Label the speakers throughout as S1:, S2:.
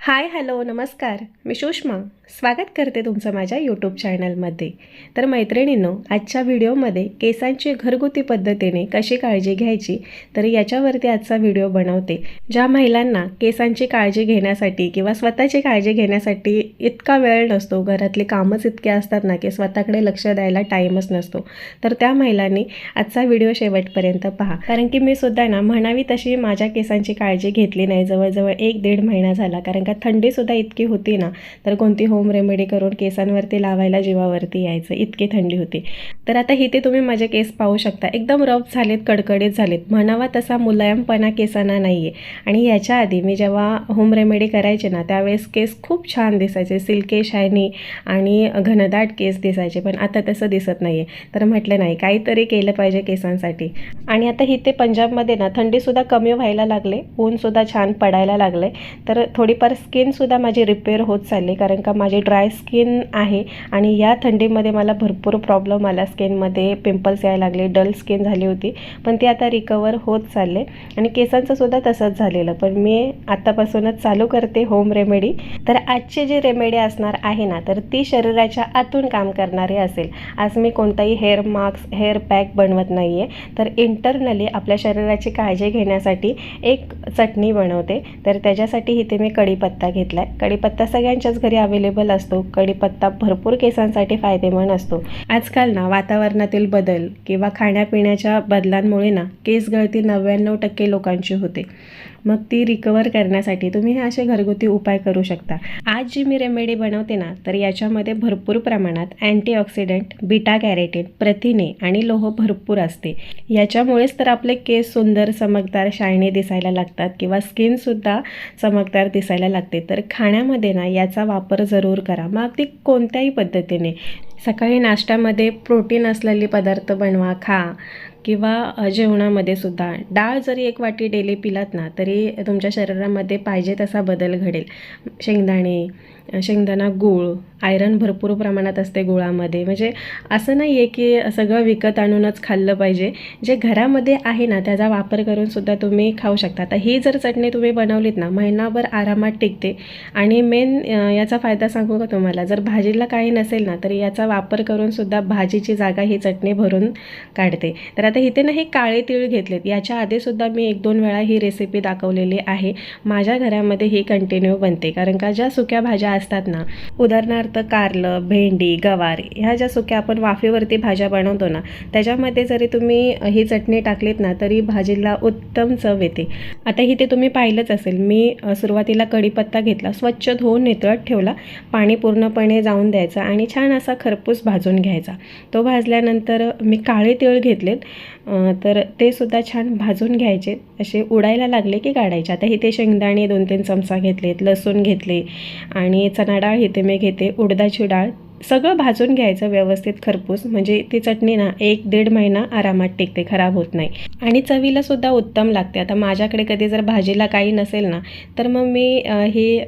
S1: Hi hello नमस्कार. मी सुषमा स्वागत करते तुमचं माझ्या यूट्यूब चॅनलमध्ये. तर मैत्रिणींनो, आजच्या व्हिडिओमध्ये केसांची घरगुती पद्धतीने कशी काळजी घ्यायची तर याच्यावरती आजचा व्हिडिओ बनवते. ज्या महिलांना केसांची काळजी घेण्यासाठी किंवा स्वतःची काळजी घेण्यासाठी इतका वेळ नसतो, घरातले कामच इतके असतात ना की स्वतःकडे लक्ष द्यायला टाईमच नसतो, तर त्या महिलांनी आजचा व्हिडिओ शेवटपर्यंत पहा. कारण की मी सुद्धा ना म्हणावी तशी माझ्या केसांची काळजी घेतली नाही. जवळजवळ 1-1.5 महिना झाला, कारण का थंडीसुद्धा इतकी होती ना, तर कोणती होम रेमेडी करून केसांवरती लावायला जीवावरती यायचं, इतकी थंडी होती. तर आता इथे तुम्ही माझे केस पाहू शकता, एकदम रफ झालेत, कडकडीत झालेत, म्हणावा तसा मुलायमपणा केसांना नाही आहे. आणि याच्या आधी मी जेव्हा होम रेमेडी करायचे ना, त्यावेळेस केस खूप छान दिसायचे, सिल्की शायनी आणि घनदाट केस दिसायचे. पण आता तसं दिसत नाही आहे. तर म्हटलं नाही, काहीतरी केलं पाहिजे केसांसाठी. आणि आता इथे पंजाबमध्ये ना थंडीसुद्धा कमी व्हायला लागले, ऊनसुद्धा छान पडायला लागले. तर थोडीफार स्किनसुद्धा माझी रिपेअर होत चालली, कारण का माझी ड्राय स्किन आहे आणि या थंडीमध्ये मला भरपूर प्रॉब्लेम आला. स्किनमध्ये पिंपल्स यायला लागले, डल स्किन झाली होती, पण ती आता रिकवर होत चालले. आणि केसांचंसुद्धा तसंच झालेलं, पण मी आत्तापासूनच चालू करते होम रेमेडी. तर आजची जी रेमेडी असणार आहे ना, तर ती शरीराच्या आतून काम करणारी असेल. आज मी कोणताही हेअर मास्क, हेअर पॅक बनवत नाही आहे, तर इंटरनली आपल्या शरीराची काळजी घेण्यासाठी एक चटणी बनवते. तर त्याच्यासाठी इथे मी कढीपत्ता घेतला आहे. कढीपत्ता सगळ्यांच्याच घरी अवेलेबल असतो. कढीपत्ता भरपूर केसांसाठी फायदेमंद असतो. आजकाल ना वातावरणातील बदल किंवा खाण्यापिण्याच्या बदलांमुळे ना केस गळती 99% लोकांची होते. मग ती रिकवर करण्यासाठी तुम्ही हे असे घरगुती उपाय करू शकता. आज जी मी रेमेडी बनवते ना, तर याच्यामध्ये भरपूर प्रमाणात अँटीऑक्सिडंट, बीटा कॅरोटीन, प्रथिने आणि लोह भरपूर असते. याच्यामुळेच तर आपले केस सुंदर, चमकदार, शायनी दिसायला लागतात किंवा स्किनसुद्धा चमकदार दिसायला लागते. तर खाण्यामध्ये ना याचा वापर जरूर करा. मग अगदी कोणत्याही पद्धतीने सकाळी नाश्त्यामध्ये प्रोटीन असलेले पदार्थ बनवा, खा. किंवा जेवणामध्ये सुद्धा डाळ जरी 1 वाटी डेली पिलात ना, तरी तुमच्या शरीरामध्ये पाहिजे तसा बदल घडेल. शेंगदाणे, शेंगदाणा गूळ, आयरन भरपूर प्रमाणात असते गुळामध्ये. म्हणजे असं नाही आहे की सगळं विकत आणूनच खाल्लं पाहिजे. जे घरामध्ये आहे ना त्याचा वापर करून सुद्धा तुम्ही खाऊ शकता. आता ही जर चटणी तुम्ही बनवलीत ना, महिनाभर आरामात टिकते. आणि मेन याचा फायदा सांगू का तुम्हाला, जर भाजीला काही नसेल ना, तर याचा वापर करून सुद्धा भाजीची जागा ही चटणी भरून काढते. तर आता इथे ना हे काळे तीळ घेतलेत. याच्या आधीसुद्धा मी 1-2 वेळा ही रेसिपी दाखवलेली आहे. माझ्या घरामध्ये ही कंटिन्यू बनते, कारण का ज्या सुक्या भाज्या असतात ना, उदाहरणार्थ कारलं, भेंडी, गवार, ह्या ज्या सुक्या आपण वाफेवरती भाज्या बनवतो ना, त्याच्यामध्ये जरी तुम्ही ही चटणी टाकलीत ना, तरी भाजीला उत्तम चव येते. आता इथे तुम्ही पाहिलंच असेल, मी सुरुवातीला कढीपत्ता घेतला, स्वच्छ धुवून नितळत ठेवला, पाणी पूर्णपणे जाऊन द्यायचं आणि छान असा खरपूस भाजून घ्यायचा. तो भाजल्यानंतर मी काळे तीळ घेतलेत, तर ते सुद्धा छान भाजून घ्यायचे. असे उडायला लागले की काढायचे. आता इथे शेंगदाणे 2-3 चमचा घेतलेत, लसूण घेतले आणि चणा डाळ इथे मी घेते, उडदाची डाळ. सगळं भाजून घ्यायचं व्यवस्थित खरपूस, म्हणजे ती चटणी ना 1-1.5 महिना आरामात टिकते, खराब होत नाही आणि चवीला सुद्धा उत्तम लागते. आता माझ्याकडे कधी जर भाजीला काही नसेल ना, तर मग मी ही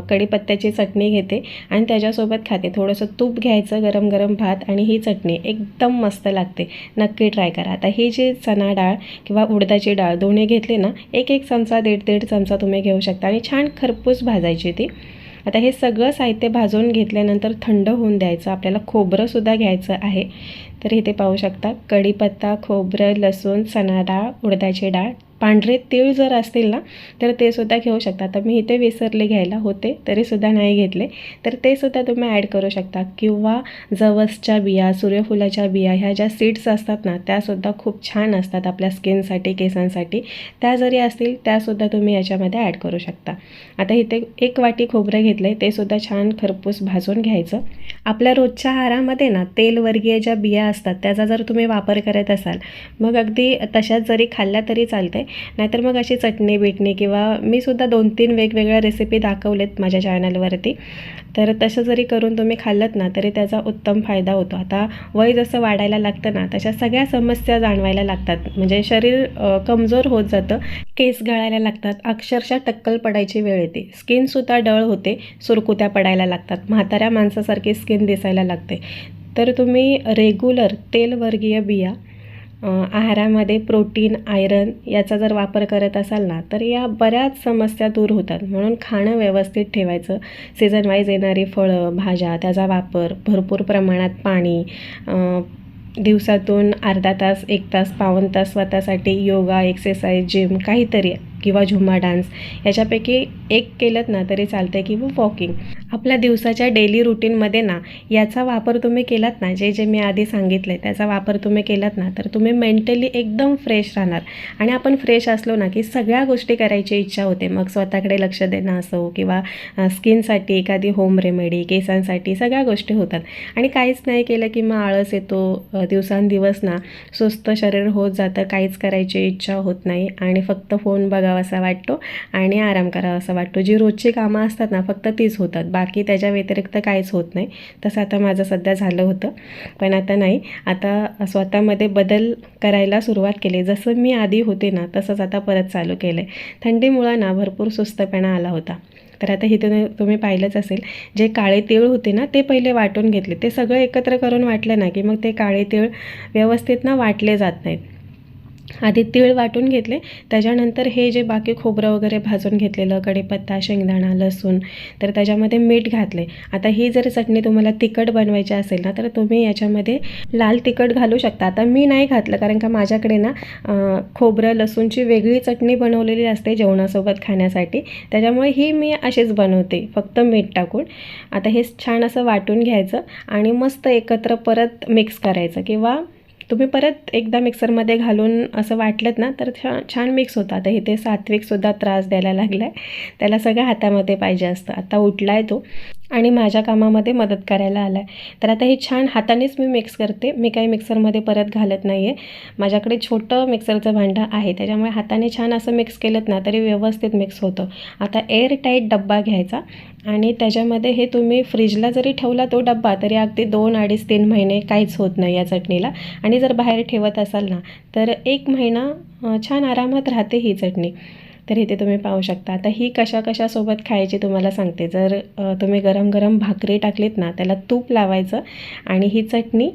S1: कढीपत्त्याची चटणी घेते आणि त्याच्यासोबत खाते. थोडंसं तूप घ्यायचं, गरम गरम भात आणि ही चटणी एकदम मस्त लागते. नक्की ट्राय करा. आता ही जी चणा डाळ किंवा उडदाची डाळ दोन्ही घेतले ना, 1-1 चमचा, 1.5 चमचा तुम्ही घेऊ शकता आणि छान खरपूस भाजायची ती. आता हे सगळं साहित्य भाजून घेतल्यानंतर थंड होऊन द्यायचं. आपल्याला खोबरंसुद्धा घ्यायचं आहे. तर इथे पाहू शकता, कढीपत्ता, खोबरं, लसूण, चणा डाळ, उडदाची डाळ, पांढरे तीळ जर असतील ना, तर ते सुद्धा घेऊ शकता. आता मी इथे विसरले घ्यायला होते, तरीसुद्धा नाही घेतले, तर ते सुद्धा तुम्ही ॲड करू शकता. किंवा जवसच्या बिया, सूर्यफुलाच्या बिया, ह्या ज्या सीड्स असतात ना, त्यासुद्धा खूप छान असतात आपल्या स्किनसाठी, केसांसाठी. त्या जरी असतील त्यासुद्धा तुम्ही याच्यामध्ये ॲड करू शकता. आता इथे 1 वाटी खोबरं घेतलं आहे, ते सुद्धा छान खरपूस भाजून घ्यायचं. आपल्या रोजच्या आहारामध्ये ना तेलवर्गीय ज्या बिया असतात त्याचा जर तुम्ही वापर करत असाल, मग अगदी तशाच जरी खाल्ल्या तरी चालते. नाहीतर मग अशी चटणी बिटणी किंवा मी सुद्धा 2-3 वेगवेगळ्या रेसिपी दाखवलेत माझ्या चॅनलवरती, तर तसं जरी करून तुम्ही खाल्लत ना, तरी त्याचा उत्तम फायदा होतो. आता वय जसं वाढायला लागतं ना, तशा सगळ्या समस्या जाणवायला लागतात. म्हणजे शरीर कमजोर होत जातं, केस गळायला लागतात, अक्षरशः टक्कल पडायची वेळ येते, स्किनसुद्धा डळ होते, सुरकुत्या पडायला लागतात, म्हाताऱ्या माणसासारखी स्किन दिसायला लागते. तर तुम्ही रेग्युलर तेलवर्गीय बिया आहारामध्ये प्रोटीन, आयरन याचा जर वापर करत असाल ना, तर या बऱ्याच समस्या दूर होतात. म्हणून खाणं व्यवस्थित ठेवायचं. सीझन वाईज येणारी फळं, भाज्या त्याचा वापर, भरपूर प्रमाणात पाणी, दिवसातून अर्धा तास, 1 तास, पाऊण तास स्वतःसाठी योगा, एक्सरसाइज, जिम काहीतरी किंवा झुंबा डान्स याच्यापैकी एक केलंत ना तरी चालतं किंवा वॉकिंग. आपल्या दिवसाच्या डेली रुटीनमध्ये ना याचा वापर तुम्ही केलात ना, जे मी आधी सांगितलं आहे त्याचा वापर तुम्ही केलात ना, तर तुम्ही मेंटली एकदम फ्रेश राहणार. आणि आपण फ्रेश असलो ना की सगळ्या गोष्टी करायची इच्छा होते. मग स्वतःकडे लक्ष देणं असो किंवा स्किनसाठी एखादी होम रेमेडी, केसांसाठी सगळ्या गोष्टी होतात. आणि काहीच नाही केलं की मग आळस येतो. दिवसांदिवस ना सुस्त शरीर होत जातं, काहीच करायची इच्छा होत नाही आणि फक्त फोन बघावासा वाटतो आणि आराम करावासा वाटतो. जी रोजची कामं असतात ना फक्त तीच होतात, बाकी त्याच्या व्यतिरिक्त काहीच होत नाही. तसं आता माझं सध्या झालं होतं, पण आता नाही. आता स्वतःमध्ये बदल करायला सुरुवात केली. जसं मी आधी होते ना तसंच आता परत चालू केलं आहे. थंडीमुळं ना भरपूर सुस्तपणा आला होता. तर आता इथे तुम्ही पाहिलंच असेल, जे काळे तीळ होते ना ते पहिले वाटून घेतले. ते सगळं एकत्र करून वाटलं ना की मग ते काळे तीळ व्यवस्थित ना वाटले जात नाहीत. आधी तीळ वाटून घेतले, त्याच्यानंतर हे जे बाकी खोबरं वगैरे भाजून घेतलेलं, कढीपत्ता, शेंगदाणा, लसूण, तर त्याच्यामध्ये मीठ घातले. आता ही जर चटणी तुम्हाला तिखट बनवायची असेल ना तर तुम्ही याच्यामध्ये लाल तिखट घालू शकता. आता मी नाही घातलं कारण का माझ्याकडे ना खोबरं लसूणची वेगळी चटणी बनवलेली असते जेवणासोबत खाण्यासाठी, त्याच्यामुळे ही मी अशीच बनवते फक्त मीठ टाकून. आता हे छान असं वाटून घ्यायचं आणि मस्त एकत्र परत मिक्स करायचं किंवा तुम्ही परत एकदा मिक्सरमध्ये घालून असं वाटलं ना तर छान मिक्स होतं. आता इथे सात्विकसुद्धा त्रास द्यायला लागला आहे, त्याला सगळं हातामध्ये पाहिजे असतं. आता उठला आहे तो आणि माझ्या कामामध्ये मदत करायला आला आहे. तर आता हे छान हातानेच मी मिक्स करते. मी काही मिक्सरमध्ये परत घालत नाही आहे. माझ्याकडे छोटं मिक्सरचं भांडं आहे, त्याच्यामुळे हाताने छान असं मिक्स केलं ना तरी व्यवस्थित मिक्स होतं. आता एअर टाईट डब्बा घ्यायचा आणि त्याच्यामध्ये हे तुम्ही फ्रीजला जरी ठेवला तो डब्बा तरी अगदी 2, 2.5, 3 महिने काहीच होत नाही या चटणीला. आणि जर बाहेर ठेवत असाल ना तर 1 महिना छान आरामात राहते ही चटणी. तर इथे तुम्ही पाहू शकता. आता ही कशासोबत खायची तुम्हाला सांगते. जर तुम्ही गरम गरम भाकरी टाकलीत ना त्याला तूप लावायचं आणि ही चटणी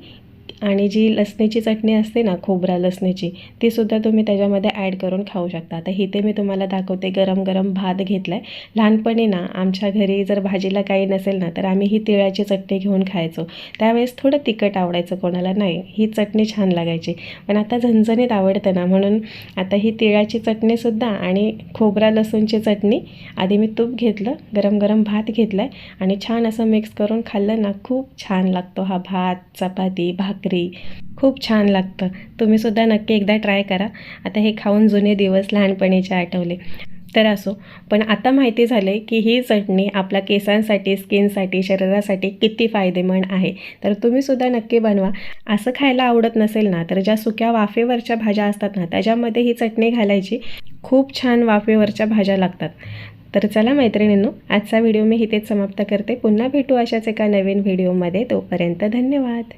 S1: आणि जी लसणीची चटणी असते ना खोबरा लसणीची, तीसुद्धा तुम्ही त्याच्यामध्ये ॲड करून खाऊ शकता. आता इथे मी तुम्हाला दाखवते गरम गरम भात घेतला आहे. लहानपणी ना आमच्या घरी जर भाजीला काही नसेल ना तर आम्ही ही तिळाची चटणी घेऊन खायचो. त्यावेळेस थोडं तिखट आवडायचं, कोणाला नाही, ही चटणी छान लागायची. पण आता झणझणीत आवडतं ना, म्हणून आता ही तिळाची चटणीसुद्धा आणि खोबरा लसूणची चटणी, आधी मी तूप घेतलं, गरम गरम भात घेतला आहे आणि छान असं मिक्स करून खाल्लं ना खूप छान लागतो हा भात, चपाती, भाकरी, खूप छान लागतं. तुम्हीसुद्धा नक्की एकदा ट्राय करा. आता हे खाऊन जुने दिवस लहानपणीचे आठवले. तर असो, पण आता माहिती झाले की ही चटणी आपल्या केसांसाठी, स्किनसाठी, शरीरासाठी किती फायदेमंद आहे. तर तुम्हीसुद्धा नक्की बनवा. असं खायला आवडत नसेल ना तर ज्या सुक्या वाफेवरच्या भाज्या असतात ना त्याच्यामध्ये ही चटणी घालायची. खूप छान वाफेवरच्या भाज्या लागतात. तर चला मैत्रिणींनो, आजचा व्हिडिओ मी इथेच समाप्त करते. पुन्हा भेटू अशाच एका नवीन व्हिडिओमध्ये. तोपर्यंत धन्यवाद.